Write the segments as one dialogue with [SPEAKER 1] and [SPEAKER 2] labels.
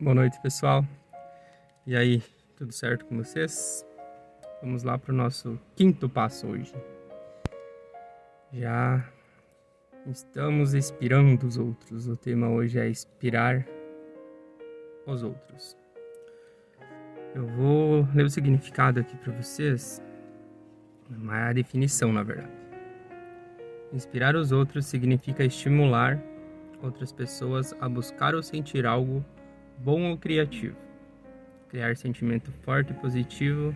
[SPEAKER 1] Boa noite, pessoal. E aí, tudo certo com vocês? Vamos lá para o nosso quinto passo hoje. Já estamos inspirando os outros. O tema hoje é inspirar os outros. Eu vou ler o significado aqui para vocês, a definição, na verdade. Inspirar os outros significa estimular outras pessoas a buscar ou sentir algo bom ou criativo. Criar sentimento forte e positivo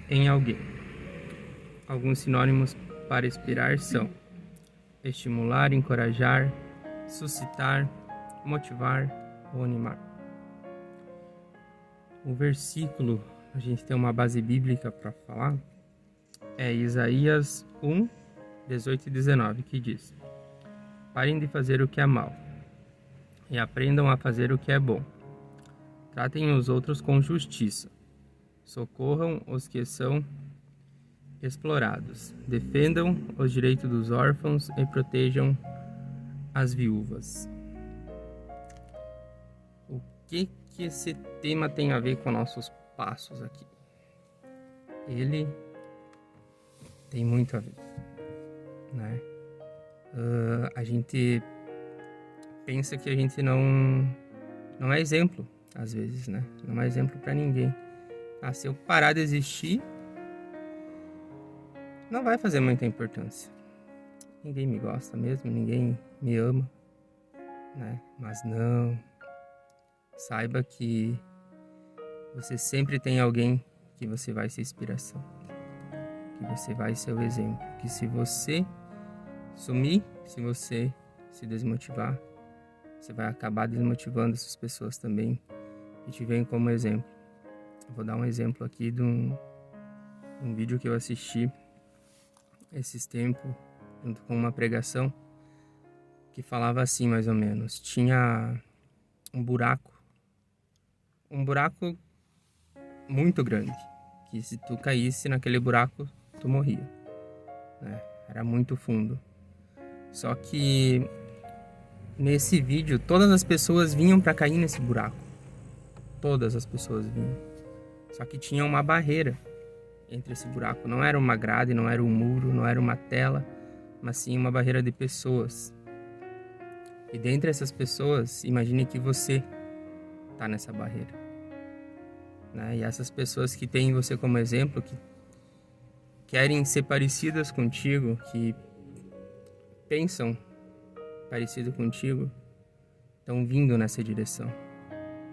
[SPEAKER 1] em alguém. Alguns sinônimos para inspirar são estimular, encorajar, suscitar, motivar ou animar. O versículo, a gente tem uma base bíblica para falar, é Isaías 1, 18 e 19, que diz: Parem de fazer o que é mal e aprendam a fazer o que é bom. Tratem os outros com justiça. Socorram os que são explorados. Defendam os direitos dos órfãos e protejam as viúvas. O que esse tema tem a ver com nossos passos aqui? Ele tem muito a ver, né? A gente pensa que a gente não é exemplo, às vezes, né? Não é exemplo para ninguém. Se eu parar de existir, não vai fazer muita importância. Ninguém me gosta mesmo, ninguém me ama, né? Mas não. Saiba que você sempre tem alguém que você vai ser inspiração, que você vai ser o exemplo. Que se você sumir, se você se desmotivar, você vai acabar desmotivando essas pessoas também que te veem como exemplo. Eu vou dar um exemplo aqui de um vídeo que eu assisti esses tempos, junto com uma pregação, que falava assim, mais ou menos. Tinha um buraco muito grande, que se tu caísse naquele buraco, tu morria, né? Era muito fundo. Só que nesse vídeo, todas as pessoas vinham para cair nesse buraco. Todas as pessoas vinham. Só que tinha uma barreira entre esse buraco. Não era uma grade, não era um muro, não era uma tela, mas sim uma barreira de pessoas. E dentre essas pessoas, imagine que você está nessa barreira, né? E essas pessoas que têm você como exemplo, que querem ser parecidas contigo, que pensam parecido contigo, estão vindo nessa direção.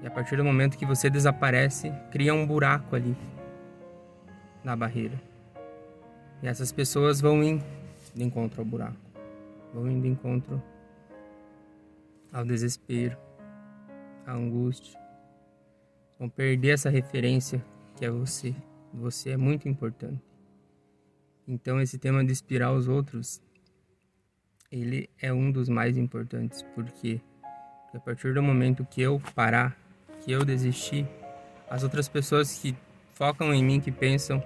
[SPEAKER 1] E a partir do momento que você desaparece, cria um buraco ali na barreira. E essas pessoas vão indo de encontro ao buraco, vão indo de encontro ao desespero, à angústia. Vão perder essa referência que é você. Você é muito importante. Então esse tema de inspirar os outros, ele é um dos mais importantes. Por quê? Porque a partir do momento que eu parar, que eu desistir, as outras pessoas que focam em mim, que pensam: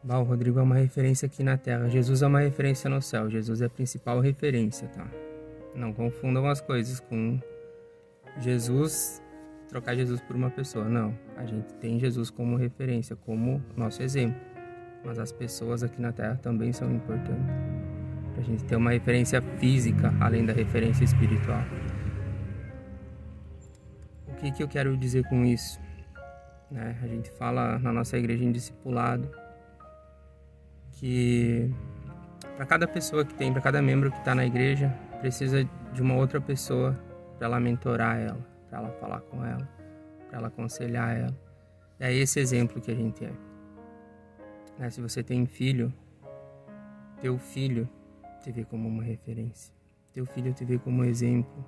[SPEAKER 1] o Rodrigo é uma referência aqui na Terra, Jesus é uma referência no céu. Jesus é a principal referência, tá? Não confundam as coisas com Jesus, trocar Jesus por uma pessoa. Não, a gente tem Jesus como referência, como nosso exemplo. Mas as pessoas aqui na Terra também são importantes, pra gente ter uma referência física, além da referência espiritual. O que eu quero dizer com isso? Né? A gente fala na nossa igreja em discipulado que para cada pessoa que tem, para cada membro que está na igreja, precisa de uma outra pessoa para ela mentorar ela, para ela falar com ela, para ela aconselhar ela. É esse exemplo que a gente é. Né? Se você tem filho, teu filho te vê como uma referência, teu filho te vê como exemplo.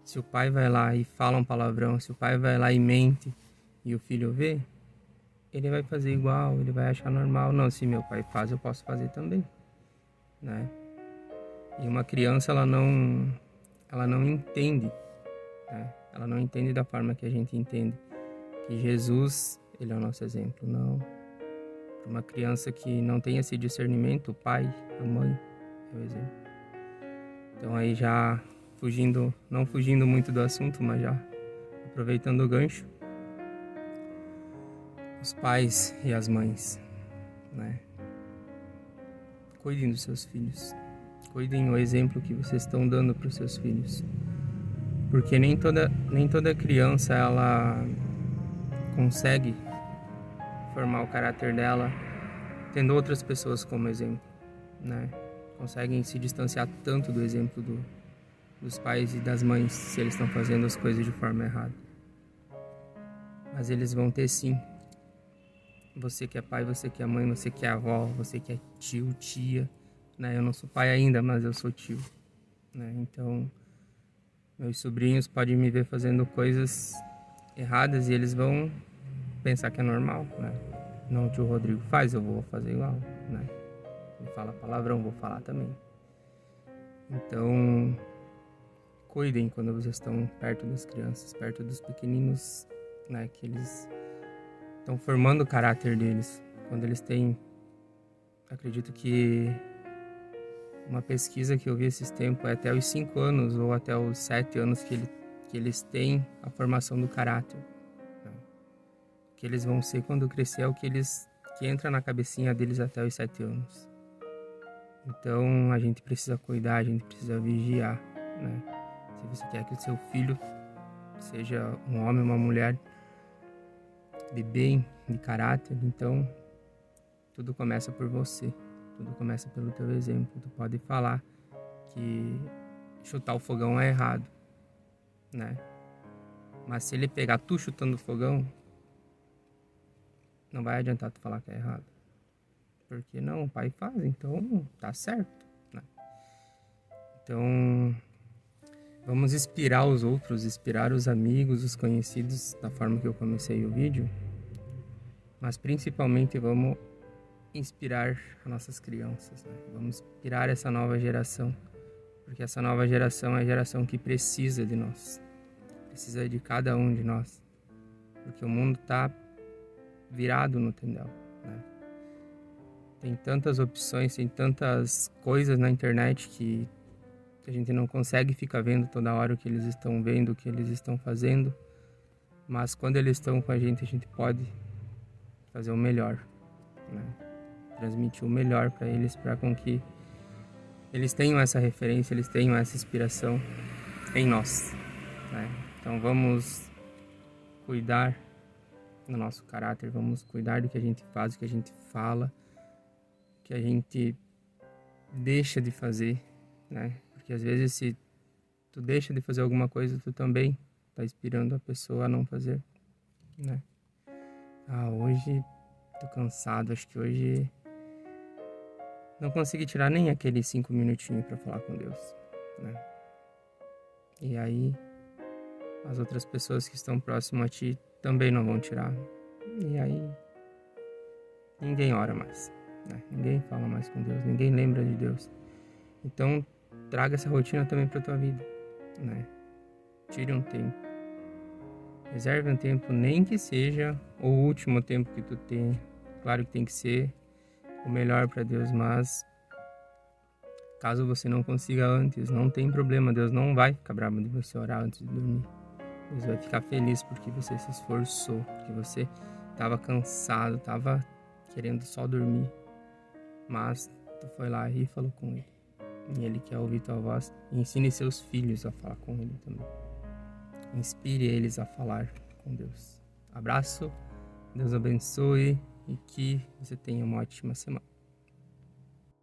[SPEAKER 1] Se o pai vai lá e fala um palavrão, se o pai vai lá e mente e o filho vê, ele vai fazer igual, ele vai achar normal. Não, se meu pai faz, eu posso fazer também, né? E uma criança, ela não entende, né? Ela não entende da forma que a gente entende, que Jesus, ele é o nosso exemplo. Não. Para uma criança que não tem esse discernimento, o pai, a mãe é o exemplo. Então aí já não fugindo muito do assunto, mas já aproveitando o gancho, os pais e as mães, né? Cuidem dos seus filhos. Cuidem o exemplo que vocês estão dando para os seus filhos. Porque nem toda criança ela consegue formar o caráter dela tendo outras pessoas como exemplo, né? Conseguem se distanciar tanto do exemplo dos pais e das mães se eles estão fazendo as coisas de forma errada. Mas eles vão ter sim. Você que é pai, você que é mãe, você que é avó, você que é tio, tia, né? Eu não sou pai ainda, mas eu sou tio, né? Então, meus sobrinhos podem me ver fazendo coisas erradas e eles vão pensar que é normal, né? Não, o tio Rodrigo faz, eu vou fazer igual, né? Ele fala palavrão, vou falar também. Então, cuidem quando vocês estão perto das crianças, perto dos pequeninos, né? Que eles estão formando o caráter deles. Quando eles têm, acredito que uma pesquisa que eu vi esses tempos é até os 5 anos ou até os 7 anos que eles têm a formação do caráter. Né? O que eles vão ser quando crescer é o que entra na cabecinha deles até os 7 anos. Então a gente precisa cuidar, a gente precisa vigiar, né? Se você quer que o seu filho seja um homem ou uma mulher de bem, de caráter, então tudo começa por você, tudo começa pelo teu exemplo. Tu pode falar que chutar o fogão é errado, né? Mas se ele pegar tu chutando o fogão, não vai adiantar tu falar que é errado. Porque não, o pai faz, então tá certo, né? Então, vamos inspirar os outros, inspirar os amigos, os conhecidos, da forma que eu comecei o vídeo. Mas principalmente vamos inspirar as nossas crianças, né? Vamos inspirar essa nova geração. Porque essa nova geração é a geração que precisa de nós. Precisa de cada um de nós. Porque o mundo tá virado no tendel, né? Tem tantas opções, tem tantas coisas na internet que a gente não consegue ficar vendo toda hora o que eles estão vendo, o que eles estão fazendo. Mas quando eles estão com a gente pode fazer o melhor, né? Transmitir o melhor para eles, para com que eles tenham essa referência, eles tenham essa inspiração em nós, né? Então vamos cuidar do nosso caráter, vamos cuidar do que a gente faz, do que a gente fala, que a gente deixa de fazer, né? Porque às vezes se tu deixa de fazer alguma coisa, tu também tá inspirando a pessoa a não fazer, né? Hoje tô cansado, acho que hoje não consegui tirar nem aqueles 5 minutinhos para falar com Deus, né? E aí as outras pessoas que estão próximas a ti também não vão tirar. E aí ninguém ora mais, né? Ninguém fala mais com Deus, ninguém lembra de Deus. Então traga essa rotina também para tua vida, né? Tire um tempo, reserve um tempo, nem que seja o último tempo que tu tem. Claro que tem que ser o melhor para Deus, mas caso você não consiga antes, não tem problema, Deus não vai ficar bravo de você orar antes de dormir. Deus vai ficar feliz porque você se esforçou, porque você estava cansado, estava querendo só dormir, mas tu foi lá e falou com Ele. E Ele quer ouvir tua voz. E ensine seus filhos a falar com Ele também. Inspire eles a falar com Deus. Abraço, Deus abençoe e que você tenha uma ótima semana.